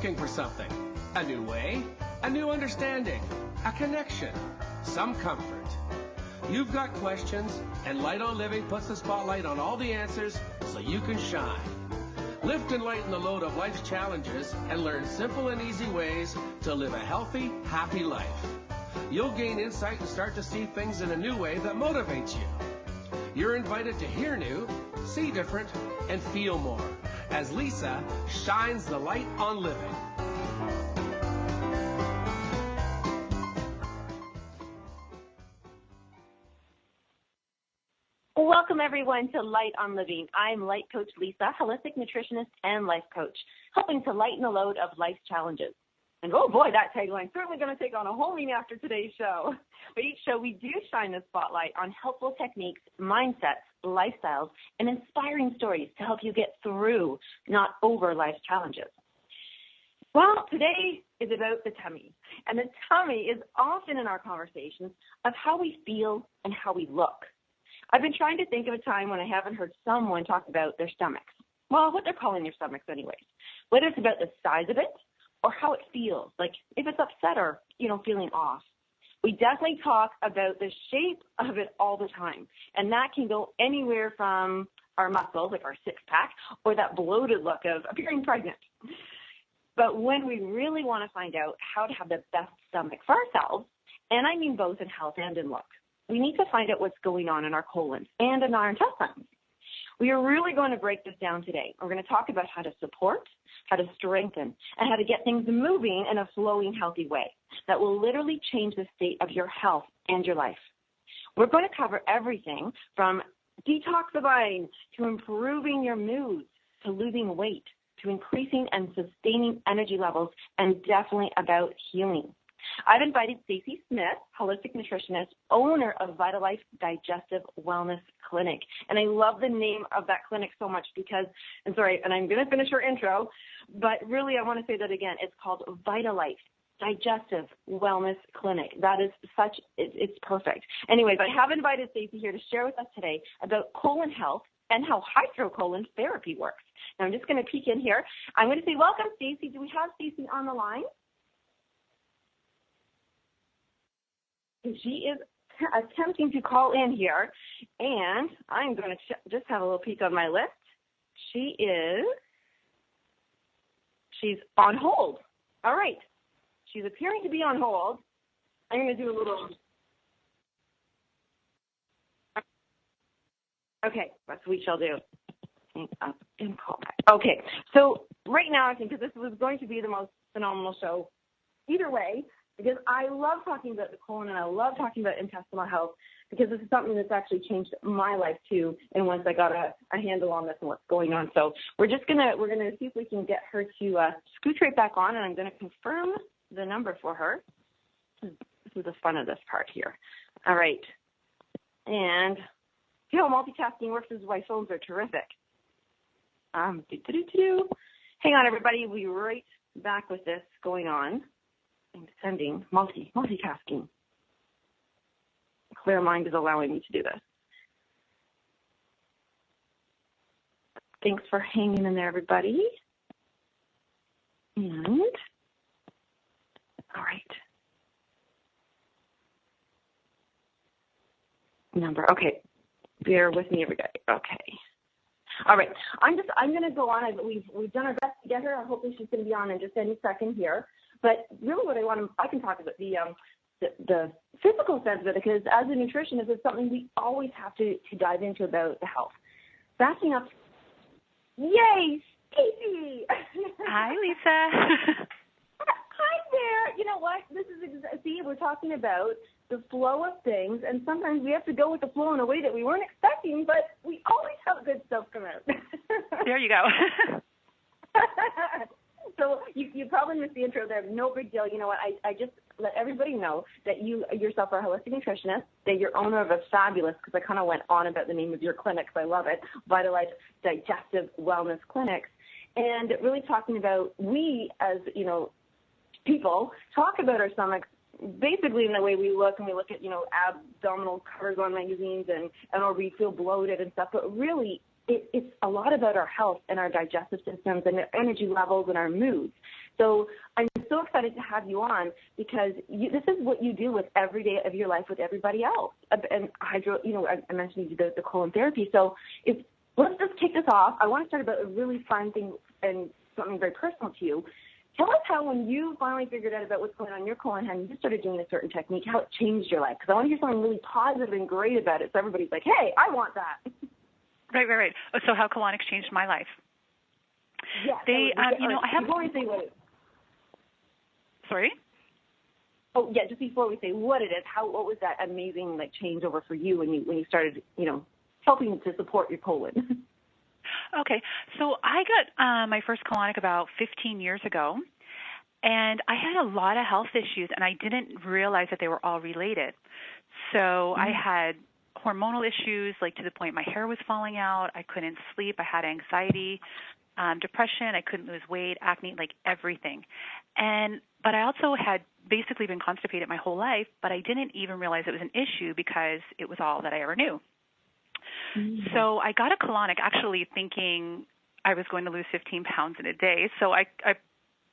looking for something. A new way, a new understanding, a connection, some comfort. You've got questions, and Light on Living puts the spotlight on all the answers so you can shine. Lift and lighten the load of life's challenges and learn simple and easy ways to live a healthy, happy life. You'll gain insight and start to see things in a new way that motivates you. You're invited to hear new, see different, and feel more as Lisa shines the light on living. Welcome, everyone, to Light on Living. I'm Light Coach Lisa, holistic nutritionist and life coach, helping to lighten the load of life's challenges. And oh boy, that tagline's certainly going to take on a whole meaning after today's show. But each show, we do shine the spotlight on helpful techniques, mindsets, lifestyles, and inspiring stories to help you get through, not over, life's challenges. Well, today is about the tummy. And the tummy is often in our conversations of how we feel and how we look. I've been trying to think of a time when I haven't heard someone talk about their stomachs. Well, what they're calling their stomachs anyways. Whether it's about the size of it or how it feels, like if it's upset or, feeling off. We definitely talk about the shape of it all the time. And that can go anywhere from our muscles, like our six-pack, or that bloated look of appearing pregnant. But when we really want to find out how to have the best stomach for ourselves, and I mean both in health and in look, we need to find out what's going on in our colon and in our intestines. We are really going to break this down today. We're going to talk about how to support, how to strengthen, and how to get things moving in a flowing, healthy way that will literally change the state of your health and your life. We're going to cover everything from detoxifying to improving your mood to losing weight to increasing and sustaining energy levels, and definitely about healing. I've invited Stacey Smith, holistic nutritionist, owner of Vitalife Digestive Wellness Clinic. And I love the name of that clinic so much because, and I'm going to finish her intro, but really I want to say that again. It's called Vitalife Digestive Wellness Clinic. That is it's perfect. Anyways, I have invited Stacey here to share with us today about colon health and how hydrocolon therapy works. Now I'm just going to peek in here. I'm going to say, welcome, Stacey. Do we have Stacey on the line? She is attempting to call in here, and I'm going to just have a little peek on my list. She's on hold. All right. She's appearing to be on hold. I'm going to do a little. Okay, that's what we shall do. Hang up and call back. Okay, so right now I think that this was going to be the most phenomenal show either way, because I love talking about the colon and I love talking about intestinal health because this is something that's actually changed my life too. And once I got a handle on this and what's going on, so we're gonna see if we can get her to scoot right back on, and I'm gonna confirm the number for her. This is the fun of this part here. All right, and see how multitasking works. This is why phones are terrific. Hang on, everybody. We'll be right back with this going on. I'm sending multitasking. Clear mind is allowing me to do this. Thanks for hanging in there, everybody. And, all right. Number, okay. Bear with me, everybody. Okay. All right. I'm going to go on. We've done our best to get her. Hopefully she's going to be on in just any second here. But really what I can talk about the physical sense of it, because as a nutritionist, it's something we always have to dive into about the health. Backing up. Yay, Stacey! Hi, Lisa. Hi there. You know what? This is we're talking about the flow of things, and sometimes we have to go with the flow in a way that we weren't expecting, but we always have good stuff come out. There you go. So you probably missed the intro there. No big deal. You know what? I just let everybody know that you yourself are a holistic nutritionist, that you're owner of a fabulous, because I kind of went on about the name of your clinic, so I love it, Vitalife Digestive Wellness Clinics, and really talking about we as, people talk about our stomachs basically in the way we look, and we look at, abdominal covers on magazines and or we feel bloated and stuff, but really it's a lot about our health and our digestive systems and our energy levels and our moods. So I'm so excited to have you on because this is what you do with every day of your life with everybody else. And I mentioned you do the colon therapy. So let's just kick this off. I want to start about a really fun thing and something very personal to you. Tell us how when you finally figured out about what's going on in your colon and you started doing a certain technique, how it changed your life. Because I want to hear something really positive and great about it so everybody's like, hey, I want that. Right. So how colonics changed my life? Yeah. I have... Before we say what it... Sorry? Oh, yeah, just before we say what it is, what was that amazing changeover for you when you started, helping to support your colon? Okay, so I got my first colonic about 15 years ago, and I had a lot of health issues, and I didn't realize that they were all related. So I had hormonal issues, to the point my hair was falling out, I couldn't sleep, I had anxiety, depression, I couldn't lose weight, acne, everything. But I also had basically been constipated my whole life, but I didn't even realize it was an issue because it was all that I ever knew. So I got a colonic actually thinking I was going to lose 15 pounds in a day. So I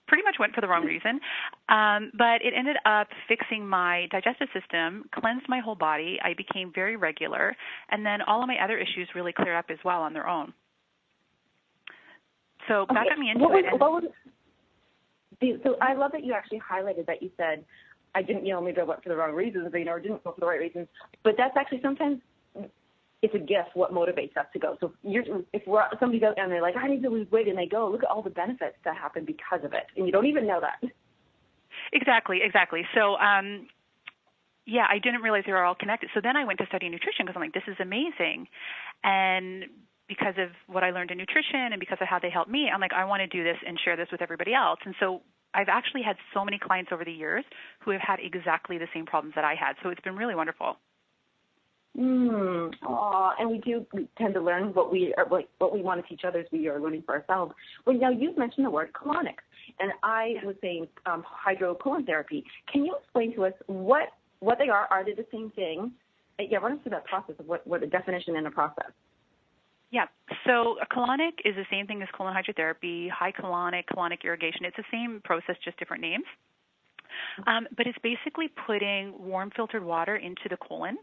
pretty much went for the wrong reason. But it ended up fixing my digestive system, cleansed my whole body. I became very regular. And then all of my other issues really cleared up as well on their own. So that got me into it. So I love that you actually highlighted that you said, I didn't, maybe I went for the wrong reasons, or didn't go for the right reasons. But that's actually sometimes it's a gift what motivates us to go. So if somebody goes and they're like, I need to lose weight, and they go, look at all the benefits that happen because of it. And you don't even know that. Exactly. So, I didn't realize they were all connected. So then I went to study nutrition because I'm like, this is amazing. And because of what I learned in nutrition and because of how they helped me, I'm like, I want to do this and share this with everybody else. And so I've actually had so many clients over the years who have had exactly the same problems that I had. So it's been really wonderful. And we tend to learn what we want to teach others. We are learning for ourselves. Well, now you've mentioned the word colonics, and I was saying hydrocolon therapy. Can you explain to us what they are? Are they the same thing? Run us through that process of what the definition and the process. Yeah, so a colonic is the same thing as colon hydrotherapy, high colonic irrigation. It's the same process, just different names. But it's basically putting warm filtered water into the colon.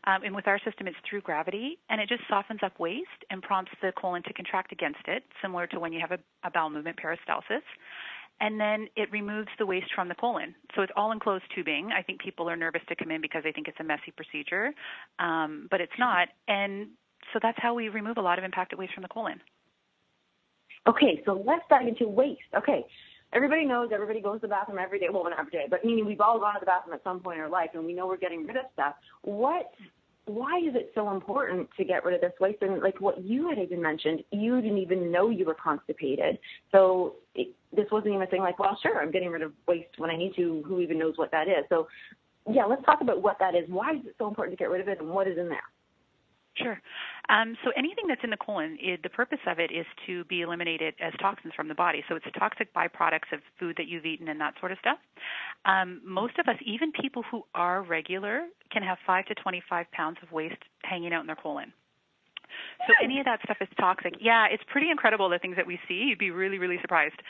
And with our system, it's through gravity, and it just softens up waste and prompts the colon to contract against it, similar to when you have a bowel movement, peristalsis. And then it removes the waste from the colon. So it's all enclosed tubing. I think people are nervous to come in because they think it's a messy procedure, but it's not. And so that's how we remove a lot of impacted waste from the colon. Okay, so let's dive into waste. Okay. Everybody knows everybody goes to the bathroom every day. Well, not every day, but meaning we've all gone to the bathroom at some point in our life, and we know we're getting rid of stuff. Why is it so important to get rid of this waste? And like what you had even mentioned, you didn't even know you were constipated. So this wasn't even a thing like, well, sure, I'm getting rid of waste when I need to. Who even knows what that is? So, let's talk about what that is. Why is it so important to get rid of it, and what is in there? Sure. So anything that's in the colon, the purpose of it is to be eliminated as toxins from the body. So it's toxic byproducts of food that you've eaten and that sort of stuff. Most of us, even people who are regular, can have 5 to 25 pounds of waste hanging out in their colon. So any of that stuff is toxic. Yeah, it's pretty incredible, the things that we see. You'd be really, really surprised.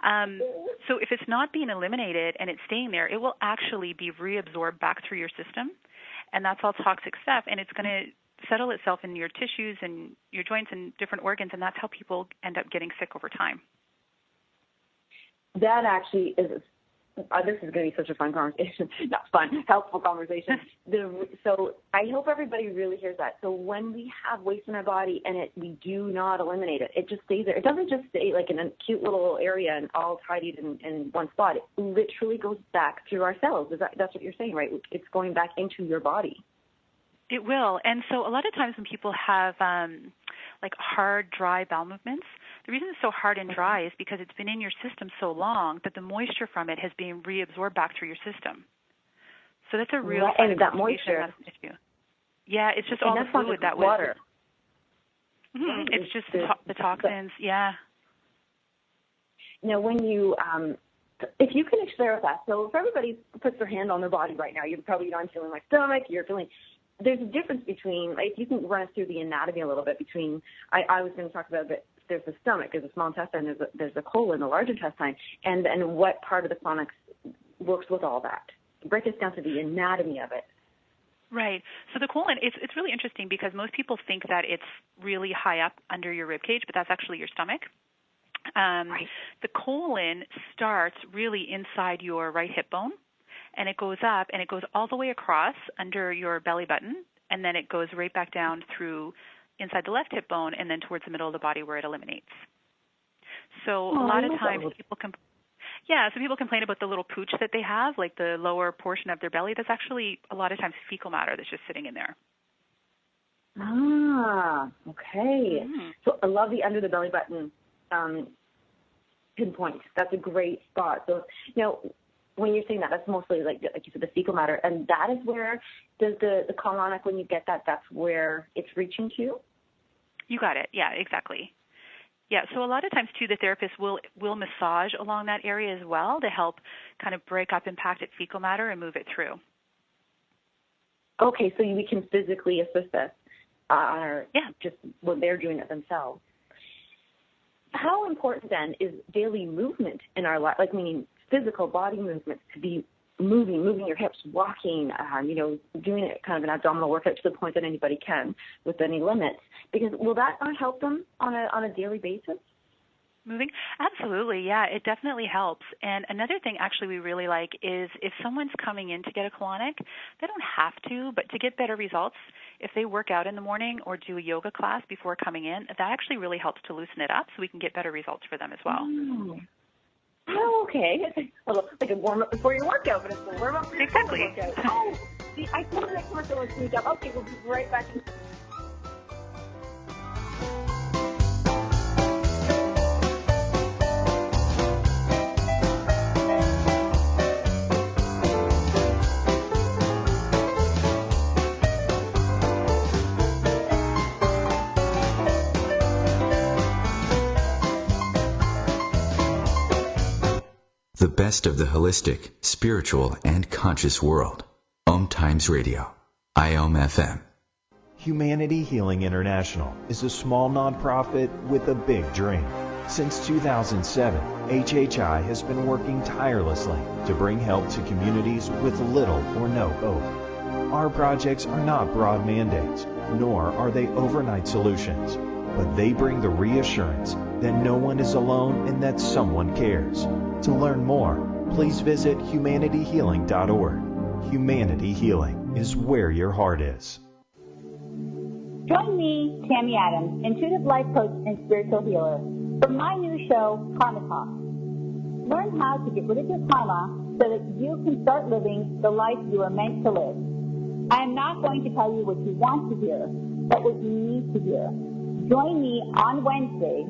So if it's not being eliminated and it's staying there, it will actually be reabsorbed back through your system, and that's all toxic stuff, and it's going to settle itself in your tissues and your joints and different organs, and that's how people end up getting sick over time. That actually is, this is going to be such a fun conversation. Not fun, helpful conversation. So I hope everybody really hears that. So when we have waste in our body and we do not eliminate it, it just stays there. It doesn't just stay like in a cute little area and all tidied in one spot. It literally goes back through our cells. That's what you're saying, right? It's going back into your body. It will. And so a lot of times when people have like hard, dry bowel movements, the reason it's so hard and dry is because it's been in your system so long that the moisture from it has been reabsorbed back through your system. So that's a real sign of that moisture. That's an issue. Yeah, it's just all the fluid that was. Water. It's just the toxins. Yeah. Now, when you if you can share with us, so if everybody puts their hand on their body right now, you're probably not feeling my stomach, you're feeling, there's a difference between, like, you can run us through the anatomy a little bit between, I was going to talk about that there's the stomach, there's the small intestine, there's the colon, the large intestine, and what part of the colonics works with all that. Break us down to the anatomy of it. Right. So the colon, it's really interesting because most people think that it's really high up under your rib cage, but that's actually your stomach. Right. The colon starts really inside your right hip bone, and it goes up, and it goes all the way across under your belly button, and then it goes right back down through inside the left hip bone and then towards the middle of the body where it eliminates. So a lot of times people complain about the little pooch that they have, like the lower portion of their belly. That's actually a lot of times fecal matter that's just sitting in there. Ah, okay. Mm-hmm. So I love the under the belly button pinpoint. That's a great spot. So, when you're saying that, that's mostly like you said, the fecal matter, and that is where does the colonic, when you get that, that's where it's reaching to? You got it. Yeah, exactly. Yeah, so a lot of times, too, the therapist will massage along that area as well to help kind of break up impacted fecal matter and move it through. Okay, so we can physically assist this, just when they're doing it themselves. How important, then, is daily movement in our life, like meaning physical body movements, to be moving your hips, walking, doing it kind of an abdominal workout to the point that anybody can with any limits? Because will that not help them on a daily basis? Moving? Absolutely, yeah, it definitely helps. And another thing actually we really like is if someone's coming in to get a colonic, they don't have to, but to get better results, if they work out in the morning or do a yoga class before coming in, that actually really helps to loosen it up so we can get better results for them as well. Oh, okay. Like a warm-up before your workout, but it's a warm-up before your workout. Oh, see, I told you that commercial was sneak up. Okay, we'll be right back. The best of the holistic, spiritual, and conscious world. OMTimes Radio. IOM-FM. Humanity Healing International is a small nonprofit with a big dream. Since 2007, HHI has been working tirelessly to bring help to communities with little or no hope. Our projects are not broad mandates, nor are they overnight solutions, but they bring the reassurance that no one is alone and that someone cares. To learn more, please visit humanityhealing.org. Humanity Healing is where your heart is. Join me, Tammy Adams, intuitive life coach and spiritual healer, for my new show, Karma Talk. Learn how to get rid of your karma so that you can start living the life you are meant to live. I am not going to tell you what you want to hear, but what you need to hear. Join me on Wednesday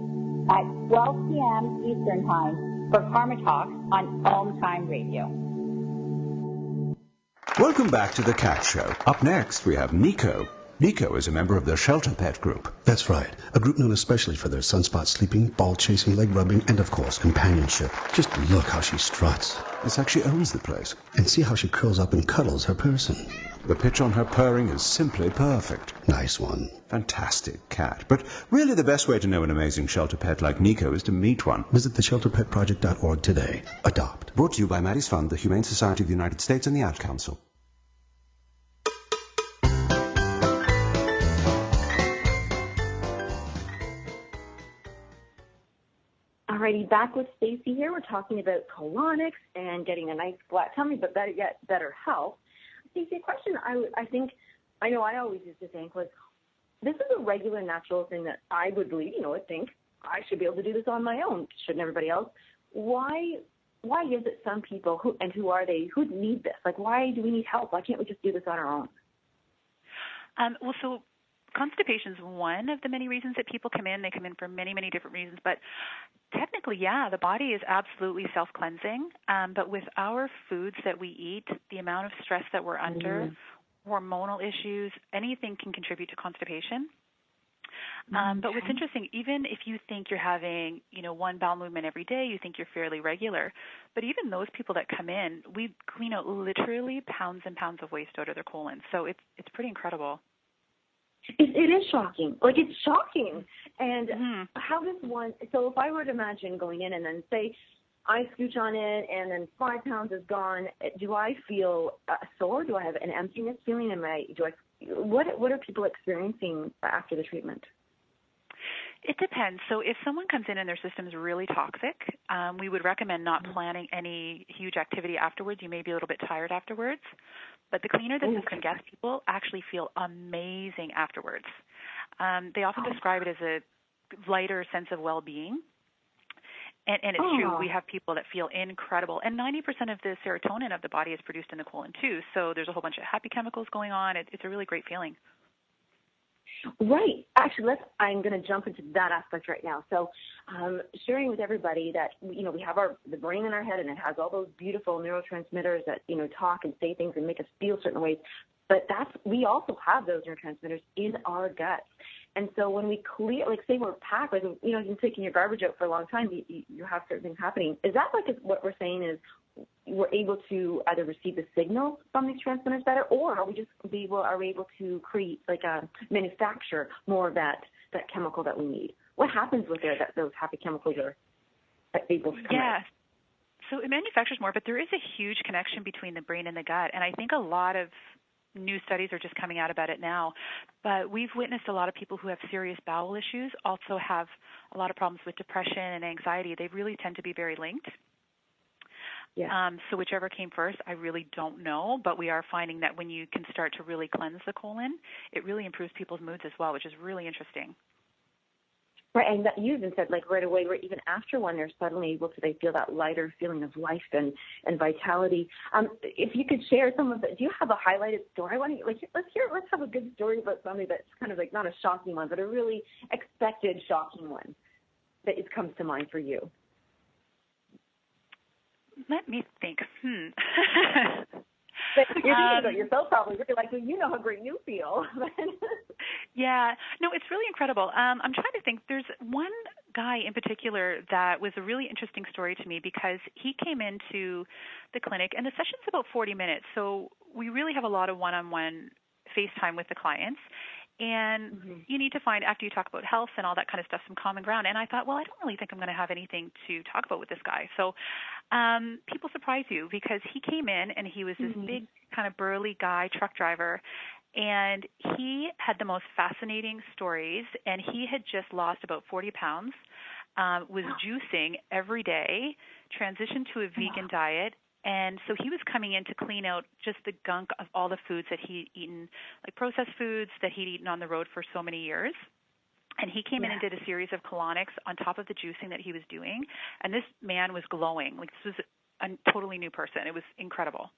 at 12 p.m. Eastern Time for Karma Talk on OMTime Radio. Welcome back to The Cat Show. Up next, we have Nico. Nico is a member of the Shelter Pet Group. That's right. A group known especially for their sunspot sleeping, ball chasing, leg rubbing, and of course, companionship. Just look how she struts. It's like she owns the place. And see how she curls up and cuddles her person. The pitch on her purring is simply perfect. Nice one. Fantastic cat. But really the best way to know an amazing shelter pet like Nico is to meet one. Visit theshelterpetproject.org today. Adopt. Brought to you by Maddie's Fund, the Humane Society of the United States, and the Ad Council. Alrighty, back with Stacey here. We're talking about colonics and getting a nice flat tummy, but better health. Stacey, a question I always used to think was, this is a regular, natural thing that I would believe, think I should be able to do this on my own. Shouldn't everybody else? Why is it some people, who are they, who need this? Like, why do we need help? Why can't we just do this on our own? So constipation is one of the many reasons that people come in. They come in for many, many different reasons. But technically, the body is absolutely self-cleansing. But with our foods that we eat, the amount of stress that we're under, hormonal issues, anything can contribute to constipation. But what's interesting, even if you think you're having, one bowel movement every day, you think you're fairly regular, but even those people that come in, we clean out literally pounds and pounds of waste out of their colon. So it's pretty incredible. It is shocking. Like, it's shocking. And how does one, so if I were to imagine going in and then say I scooch on it and then 5 pounds is gone, do I feel sore? Do I have an emptiness feeling? What are people experiencing after the treatment? It depends. So if someone comes in and their system's really toxic, we would recommend not planning any huge activity afterwards. You may be a little bit tired afterwards. But the cleaner the system gets, people actually feel amazing afterwards. They often describe it as a lighter sense of well-being. And it's true. We have people that feel incredible. And 90% of the serotonin of the body is produced in the colon, too. So there's a whole bunch of happy chemicals going on. It's a really great feeling. Right. Actually, I'm going to jump into that aspect right now. So sharing with everybody that, we have the brain in our head, and it has all those beautiful neurotransmitters that, talk and say things and make us feel certain ways. But we also have those neurotransmitters in our guts. And so when we clear, like say we're packed, like, you've been taking your garbage out for a long time, you have certain things happening. Is that like what we're saying is we're able to either receive the signal from these transmitters better, or are we able to create, manufacture more of that chemical that we need? What happens with those happy chemicals are able to come out? So it manufactures more, but there is a huge connection between the brain and the gut, and I think a lot of new studies are just coming out about it now. But we've witnessed a lot of people who have serious bowel issues also have a lot of problems with depression and anxiety. They really tend to be very linked. Yeah. So whichever came first, I really don't know, but we are finding that when you can start to really cleanse the colon, it really improves people's moods as well, which is really interesting. Right, and that you even said, right away, or even after one, they're suddenly able to, they feel that lighter feeling of life and vitality. If you could share some of it, do you have a highlighted story? Let's have a good story about something that's kind of not a shocking one, but a really expected shocking one that comes to mind for you. Let me think. But you're thinking about yourself probably. You know how great you feel. Yeah. No, it's really incredible. I'm trying to think. There's one guy in particular that was a really interesting story to me because he came into the clinic, and the session's about 40 minutes. So we really have a lot of one-on-one FaceTime with the clients. And you need to find, after you talk about health and all that kind of stuff, some common ground. And I thought, well, I don't really think I'm going to have anything to talk about with this guy. So people surprise you because he came in and he was this big kind of burly guy, truck driver, and he had the most fascinating stories. And he had just lost about 40 pounds, was juicing every day, transitioned to a vegan diet. And so he was coming in to clean out just the gunk of all the foods that he'd eaten, like processed foods that he'd eaten on the road for so many years. And he came in and did a series of colonics on top of the juicing that he was doing. And this man was glowing. This was a totally new person. It was incredible.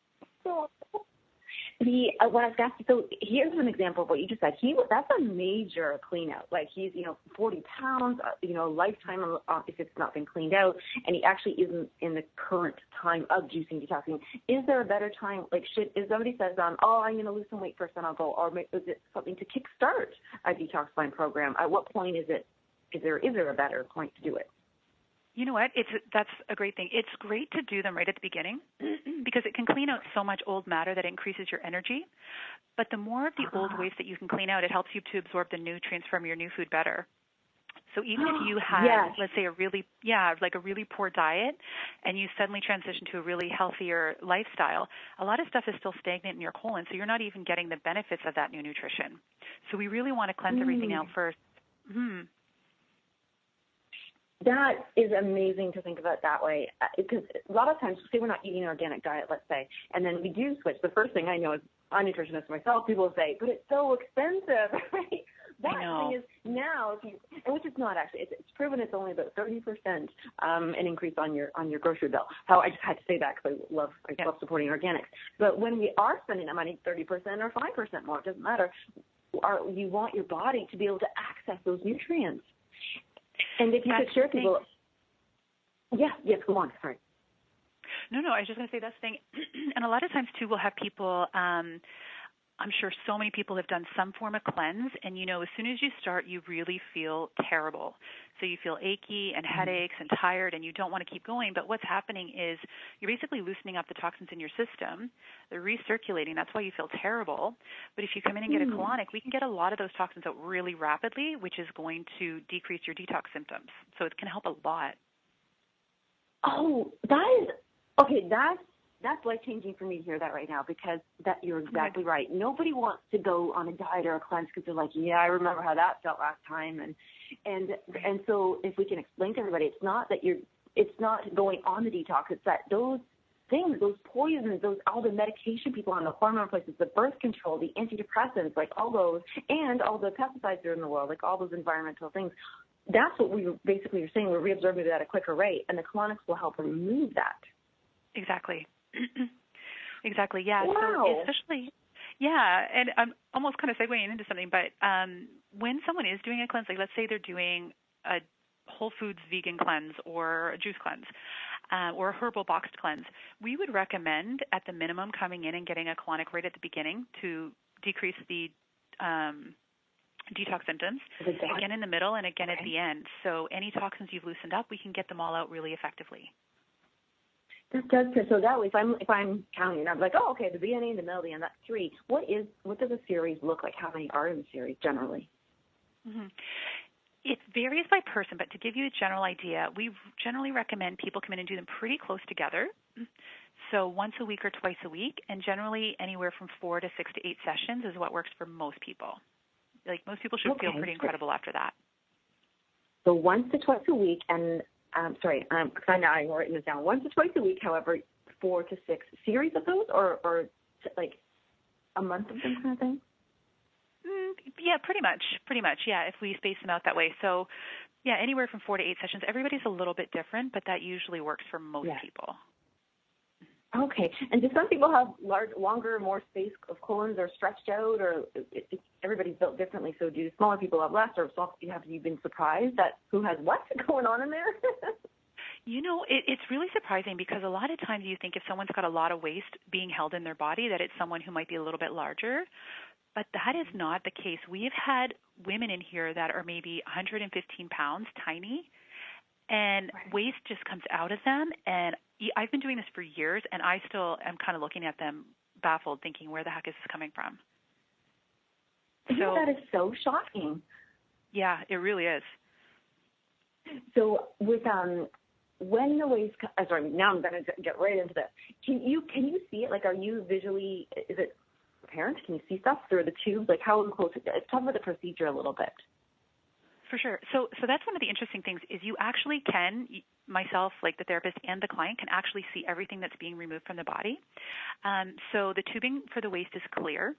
What I was asking, so here's an example of what you just said. That's a major clean out. He's 40 pounds, lifetime if it's not been cleaned out, and he actually isn't in the current time of juicing, detoxing. Is there a better time? If somebody says, I'm going to lose some weight first, then I'll go, or is it something to kickstart a detoxifying program? At what point is there a better point to do it? You know what? That's a great thing. It's great to do them right at the beginning because it can clean out so much old matter that it increases your energy. But the more of the old waste that you can clean out, it helps you to absorb the nutrients from your new food better. So even if you had, let's say, a really poor diet, and you suddenly transition to a really healthier lifestyle, a lot of stuff is still stagnant in your colon, so you're not even getting the benefits of that new nutrition. So we really want to cleanse everything out first. That is amazing to think about that way, because a lot of times, say we're not eating an organic diet, let's say, and then we do switch. The first thing I know is, I'm a nutritionist myself, people say, but it's so expensive, right? That thing is now, which is not actually, it's proven it's only about 30% an increase on your grocery bill. I just had to say that because I love supporting organics. But when we are spending that money, 30% or 5% more, it doesn't matter. You want your body to be able to access those nutrients. And if you could share people, yes, go on. Sorry. No, I was just going to say that's the thing. And a lot of times, too, we'll have people I'm sure so many people have done some form of cleanse, and as soon as you start, you really feel terrible. So you feel achy and headaches and tired, and you don't want to keep going. But what's happening is you're basically loosening up the toxins in your system. They're recirculating. That's why you feel terrible. But if you come in and get a colonic, we can get a lot of those toxins out really rapidly, which is going to decrease your detox symptoms. So it can help a lot. Oh, that is okay. That's life-changing for me to hear that right now, because you're exactly right. Nobody wants to go on a diet or a cleanse because they're like, yeah, I remember how that felt last time. And so if we can explain to everybody, it's not going on the detox. It's that those things, those poisons, all the medication people on, the hormone places, the birth control, the antidepressants, like all those, and all the pesticides that are in the world, like all those environmental things. That's what we basically are saying. We're reabsorbing it at a quicker rate, and the colonics will help remove that. Exactly. Exactly, yeah. Wow. So especially, yeah, and I'm almost kind of segueing into something, but when someone is doing a cleanse, like let's say they're doing a whole foods vegan cleanse or a juice cleanse or a herbal boxed cleanse, we would recommend at the minimum coming in and getting a colonic right at the beginning to decrease the detox symptoms, again in the middle and again at the end. So any toxins you've loosened up, we can get them all out really effectively. That does, so that way, if I'm counting, I'm like, oh, okay, the beginning, the middle, the end, that's 3. What does a series look like? How many are in the series generally? Mm-hmm. It varies by person, but to give you a general idea, we generally recommend people come in and do them pretty close together. So once a week or twice a week, and generally anywhere from 4 to 6 to 8 sessions is what works for most people. Like most people should feel pretty incredible after that. So once to twice a week, and I'm writing this down. Once or twice a week, however, 4 to 6 series of those, or like a month of them kind of thing? Yeah, pretty much, yeah, if we space them out that way. So, yeah, anywhere from 4 to 8 sessions. Everybody's a little bit different, but that usually works for most people. Okay. And do some people have longer, more space of colons or stretched out, or everybody's built differently? So do smaller people have less, or have you been surprised at who has what going on in there? It's really surprising because a lot of times you think if someone's got a lot of waste being held in their body that it's someone who might be a little bit larger, but that is not the case. We have had women in here that are maybe 115 pounds, tiny, and waste just comes out of them. And I've been doing this for years, and I still am kind of looking at them baffled, thinking, where the heck is this coming from? That is so shocking. Yeah, it really is. So with when the waste, now I'm going to get right into this. Can you see it? Like, are you visually? Is it apparent? Can you see stuff through the tubes? Like, how close? Talk about the procedure a little bit. For sure. So that's one of the interesting things is you actually can, myself, like the therapist and the client, can actually see everything that's being removed from the body. So the tubing for the waste is clear.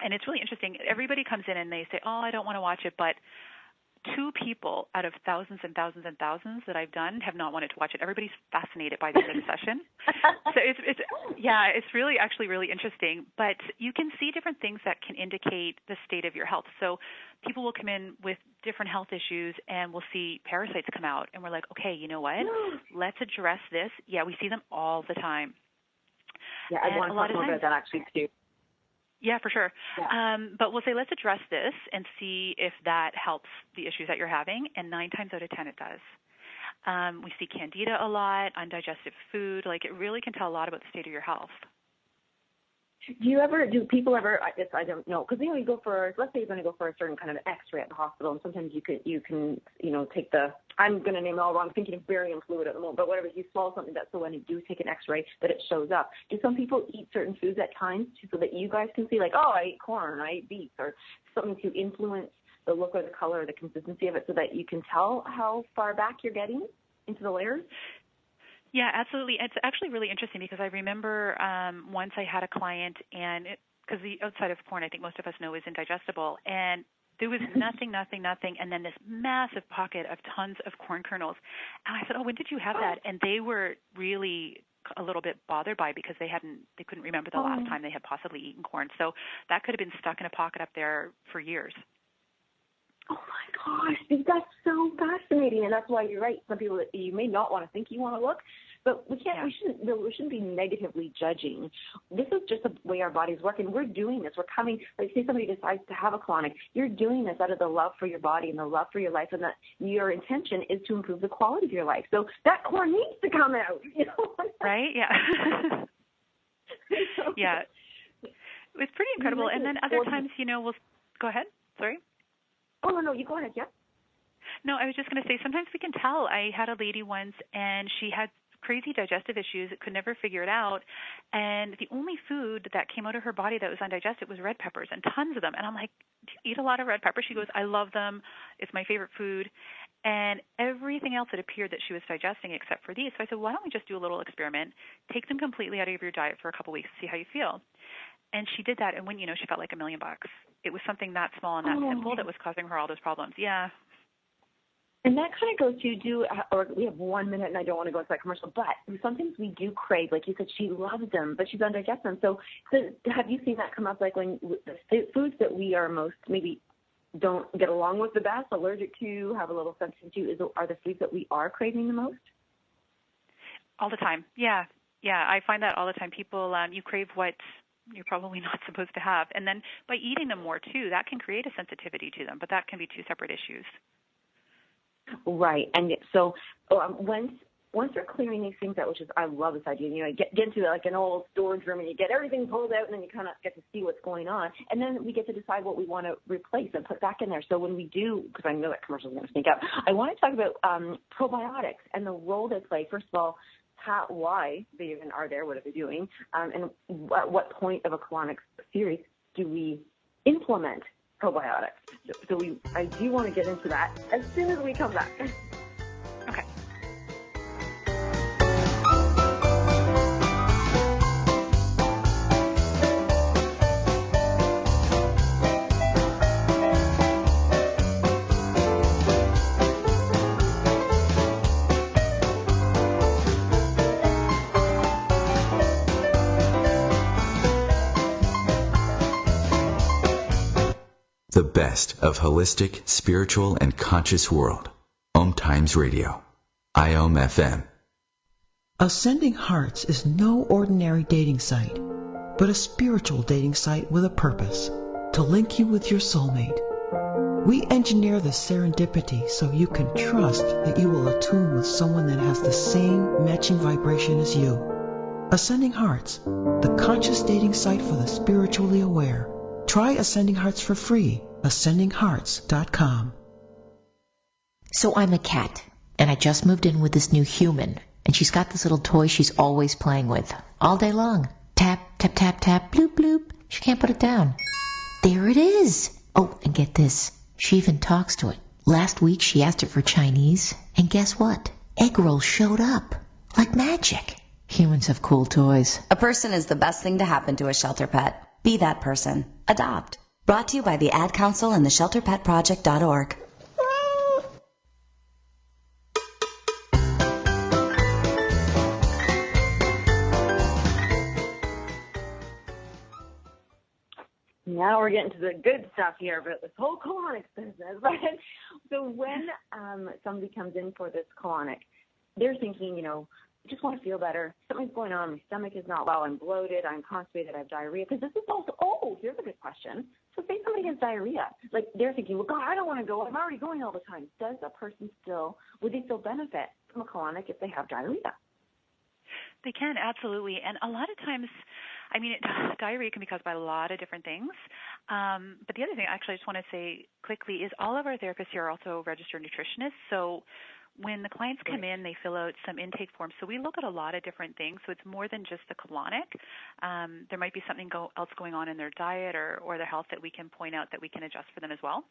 And it's really interesting. Everybody comes in and they say, oh, I don't want to watch it, but 2 people out of thousands and thousands and thousands that I've done have not wanted to watch it. Everybody's fascinated by the end of the session. So it's really actually really interesting. But you can see different things that can indicate the state of your health. So people will come in with different health issues and we'll see parasites come out. And we're like, okay, you know what? Let's address this. Yeah, we see them all the time. Yeah, I want to talk more about that actually too. Yeah, for sure. Yeah. But we'll say, let's address this and see if that helps the issues that you're having. And 9 times out of 10, it does. We see candida a lot, undigested food. Like, it really can tell a lot about the state of your health. Do people ever, I don't know, because you go for, let's say you're going to go for a certain kind of x-ray at the hospital, and sometimes you can take I'm going to name it all wrong, I'm thinking of barium fluid at the moment, but whatever, you swallow something so when you do take an x-ray that it shows up. Do some people eat certain foods at times so that you guys can see, like, oh, I ate corn, I ate beets, or something to influence the look or the color or the consistency of it so that you can tell how far back you're getting into the layers? Yeah, absolutely. It's actually really interesting because I remember once I had a client, and because the outside of corn, I think most of us know, is indigestible, and there was nothing, and then this massive pocket of tons of corn kernels. And I said, oh, when did you have that? And they were really a little bit bothered by it because they couldn't remember the last time they had possibly eaten corn. So that could have been stuck in a pocket up there for years. Oh, my gosh, that's so fascinating, and that's why you're right. Some people, you may not want to think you want to look. But we shouldn't be negatively judging. This is just the way our bodies work, and we're doing this. We're coming, like say somebody decides to have a colonic, you're doing this out of the love for your body and the love for your life, and that your intention is to improve the quality of your life. So that core needs to come out, Right? Yeah. Yeah. It's pretty incredible. And then other times, we'll go ahead. Sorry. Oh, no, you go ahead, yeah. No, I was just going to say sometimes we can tell. I had a lady once, and she had crazy digestive issues, could never figure it out, and the only food that came out of her body that was undigested was red peppers, and tons of them. And I'm like, do you eat a lot of red peppers? She goes, I love them. It's my favorite food. And everything else had appeared that she was digesting except for these. So I said, why don't we just do a little experiment, take them completely out of your diet for a couple weeks, see how you feel. And she did that, and when, she felt like $1 million. It was something that small and that simple that was causing her all those problems. Yeah. And that kind of goes to or we have 1 minute, and I don't want to go into that commercial, but sometimes we do crave, like you said, she loves them, but she's undigested them. So have you seen that come up, like when the foods that we are most maybe don't get along with the best, allergic to, have a little sensitivity to, are the foods that we are craving the most? All the time. Yeah. Yeah, I find that all the time. People, you crave what you're probably not supposed to have. And then by eating them more, too, that can create a sensitivity to them, but that can be two separate issues. Right. And so once you're clearing these things out, which is, I love this idea, get into like an old storage room and you get everything pulled out, and then you kind of get to see what's going on. And then we get to decide what we want to replace and put back in there. So when we do, because I know that commercial is going to sneak up, I want to talk about probiotics and the role they play. First of all, why they even are there, what are they doing, and at what point of a colonic series do we implement probiotics? So I do want to get into that as soon as we come back. Okay. The best of holistic, spiritual, and conscious world. OMTimes Radio. IOM FM. Ascending Hearts is no ordinary dating site, but a spiritual dating site with a purpose, to link you with your soulmate. We engineer the serendipity so you can trust that you will attune with someone that has the same matching vibration as you. Ascending Hearts, the conscious dating site for the spiritually aware. Try Ascending Hearts for free. AscendingHearts.com. So I'm a cat, and I just moved in with this new human, and she's got this little toy she's always playing with, all day long. Tap, tap, tap, tap, bloop, bloop. She can't put it down. There it is. Oh, and get this. She even talks to it. Last week she asked it for Chinese, and guess what? Egg rolls showed up. Like magic. Humans have cool toys. A person is the best thing to happen to a shelter pet. Be that person. Adopt. Brought to you by the Ad Council and the ShelterPetProject.org. Now we're getting to the good stuff here about this whole colonic business. Right? So when somebody comes in for this colonic, they're thinking, I just want to feel better. Something's going on. My stomach is not well. I'm bloated. I'm constipated. I have diarrhea. Because this is also, here's a good question. So say somebody has diarrhea. Like they're thinking, well, God, I don't want to go. I'm already going all the time. Does a person would they still benefit from a colonic if they have diarrhea? They can, absolutely. And a lot of times, diarrhea can be caused by a lot of different things. But the other thing, actually, I just want to say quickly is all of our therapists here are also registered nutritionists. So when the clients come in, they fill out some intake forms. So we look at a lot of different things. So it's more than just the colonic. There might be something else going on in their diet or their health that we can point out that we can adjust for them as well.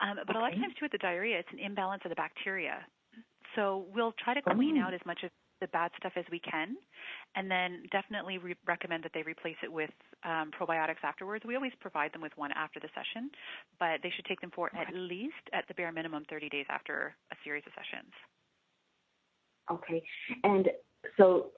But a lot of times, too, with the diarrhea, it's an imbalance of the bacteria. So we'll try to clean out as much of the bad stuff as we can, and then definitely recommend that they replace it with probiotics afterwards. We always provide them with one after the session, but they should take them for at least, at the bare minimum, 30 days after a series of sessions. Okay. And so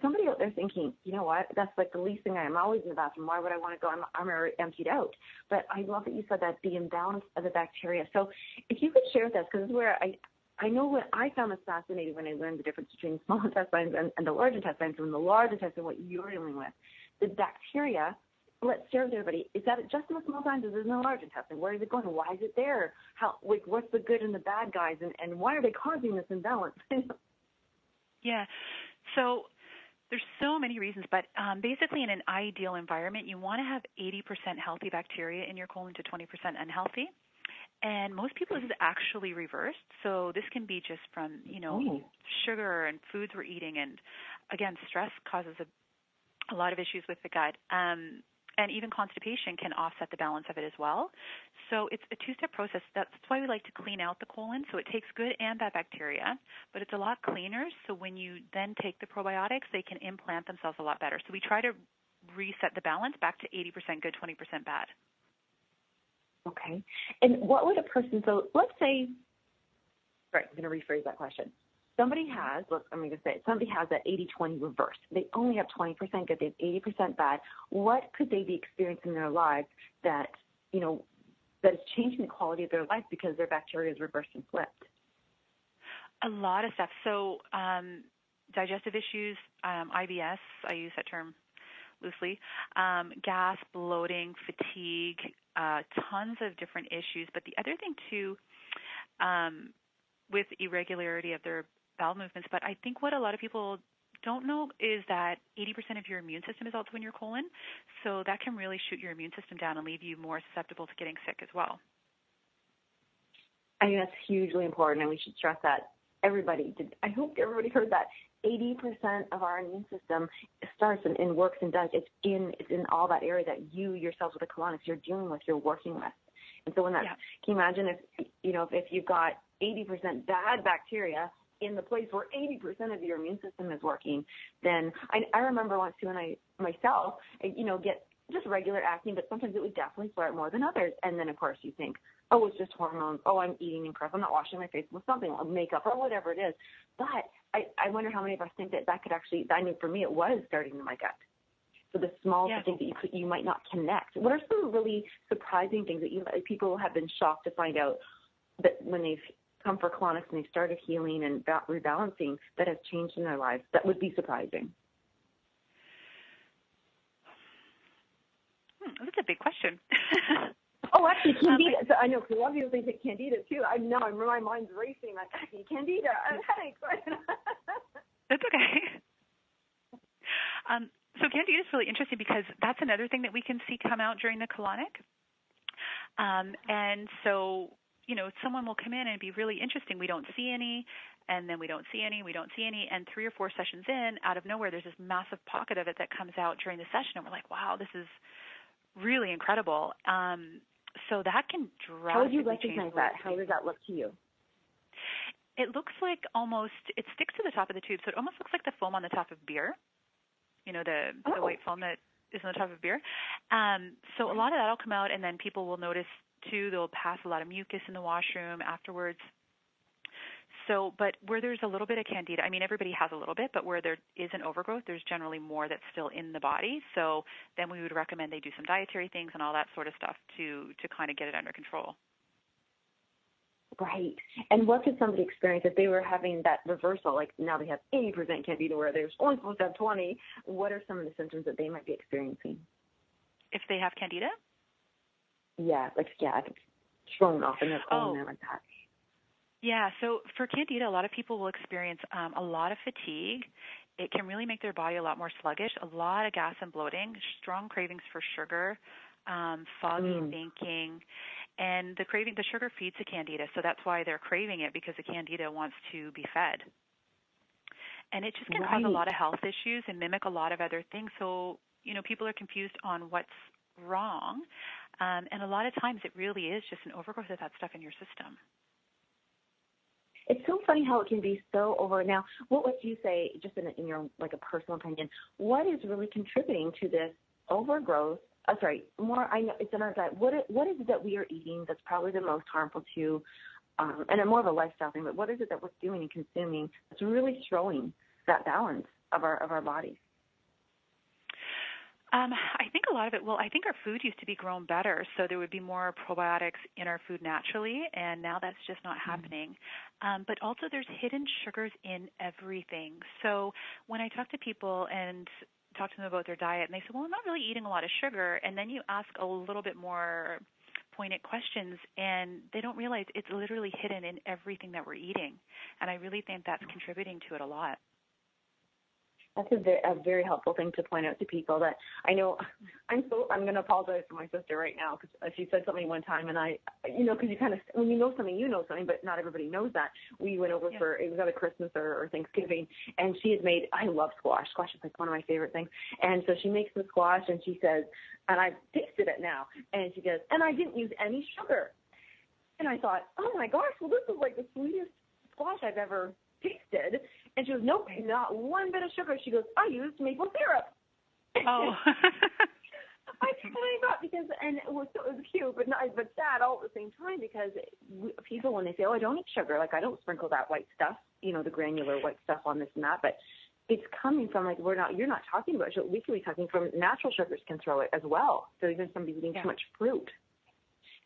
somebody out there thinking, you know what, that's like the least thing. I'm always in the bathroom. Why would I want to go? I'm already emptied out. But I love that you said that, the imbalance of the bacteria. So if you could share with us, because this is where I know what I found this fascinating when I learned the difference between the small intestines and the large intestines, and the large intestine, what you're dealing with. The bacteria, let's share with everybody, is that just in the small intestines, is in the large intestine? Where is it going? Why is it there? What's the good and the bad guys, and why are they causing this imbalance? Yeah. So there's so many reasons, but basically in an ideal environment, you want to have 80% healthy bacteria in your colon to 20% unhealthy. And most people, this is actually reversed. So this can be just from, sugar and foods we're eating. And again, stress causes a lot of issues with the gut. And even constipation can offset the balance of it as well. So it's a two-step process. That's why we like to clean out the colon. So it takes good and bad bacteria, but it's a lot cleaner. So when you then take the probiotics, they can implant themselves a lot better. So we try to reset the balance back to 80% good, 20% bad. Okay. And what would a person, so let's say, right, I'm going to rephrase that question. Somebody has that 80-20 reverse. They only have 20% good, they have 80% bad. What could they be experiencing in their lives that, that is changing the quality of their life because their bacteria is reversed and flipped? A lot of stuff. So digestive issues, IBS, I use that term loosely, gas, bloating, fatigue, tons of different issues. But the other thing, too, with irregularity of their bowel movements, but I think what a lot of people don't know is that 80% of your immune system is also in your colon, so that can really shoot your immune system down and leave you more susceptible to getting sick as well. I think that's hugely important, and we should stress that. I hope everybody heard that. 80% of our immune system starts and works and does. It's in all that area that you yourself with the colonics you're dealing with, you're working with. And so when that, Can you imagine if you've got 80% bad bacteria in the place where 80% of your immune system is working, then I remember once too, when I myself, get just regular acne, but sometimes it would definitely flare more than others. And then of course you think, oh, it's just hormones. Oh, I'm eating incorrect. I'm not washing my face with something, like makeup or whatever it is. But I wonder how many of us think that could actually, I mean, for me, it was starting in my gut. So the small things that you might not connect. What are some really surprising things that people have been shocked to find out that when they've come for colonics and they've started healing and rebalancing that has changed in their lives? That would be surprising. That's a big question. Oh, actually, candida. So I know, because a lot of people think it's candida, too. My mind's racing. Like, candida, headaches. That's okay. So candida is really interesting because that's another thing that we can see come out during the colonic. And so, someone will come in and be really interesting. We don't see any, and then we don't see any, and 3 or 4 sessions in, out of nowhere, there's this massive pocket of it that comes out during the session, and we're like, wow, this is really incredible. So that can drastically change. How would you recognize that? How does that look to you? It looks like it sticks to the top of the tube, so it almost looks like the foam on the top of beer. The white foam that is on the top of beer. So a lot of that will come out, and then people will notice, too, they'll pass a lot of mucus in the washroom afterwards. So, but where there's a little bit of candida, everybody has a little bit, but where there is an overgrowth, there's generally more that's still in the body. So then we would recommend they do some dietary things and all that sort of stuff to kind of get it under control. Right. And what could somebody experience if they were having that reversal, like now they have 80% candida where they're only supposed to have 20? What are some of the symptoms that they might be experiencing? If they have candida? If it's thrown off in their colon and like that. Yeah, so for candida, a lot of people will experience a lot of fatigue. It can really make their body a lot more sluggish, a lot of gas and bloating, strong cravings for sugar, foggy thinking, and the sugar feeds the candida, so that's why they're craving it, because the candida wants to be fed. And it just can cause a lot of health issues and mimic a lot of other things. So, people are confused on what's wrong, and a lot of times it really is just an overgrowth of that stuff in your system. It's so funny how it can be so over. Now, what would you say, just in your like a personal opinion, what is really contributing to this overgrowth? I know it's another diet. What is it that we are eating that's probably the most harmful to, and more of a lifestyle thing, but what is it that we're doing and consuming that's really throwing that balance of our bodies? I think a lot of it, I think our food used to be grown better, so there would be more probiotics in our food naturally, and now that's just not happening. But also there's hidden sugars in everything. So when I talk to people and talk to them about their diet, and they say, well, I'm not really eating a lot of sugar, and then you ask a little bit more pointed questions, and they don't realize it's literally hidden in everything that we're eating. And I really think that's contributing to it a lot. That's a very helpful thing to point out to people. That I know, I'm going to apologize to my sister right now because she said something one time, and because you kind of, when you know something, but not everybody knows that. We went over it was either Christmas or Thanksgiving, and she had made, I love squash. Squash is like one of my favorite things. And so she makes the squash, and she says, and I've tasted it now, and she goes, and I didn't use any sugar. And I thought, oh my gosh, well, this is like the sweetest squash I've ever tasted. And she goes, nope, not one bit of sugar. She goes, I used maple syrup. Oh. I thought it was cute, but sad all at the same time, because people, when they say, oh, I don't eat sugar, like I don't sprinkle that white stuff, the granular white stuff on this and that, but it's coming from, like, you're not talking about sugar. We could be talking from natural sugars can throw it as well. So even somebody eating too much fruit,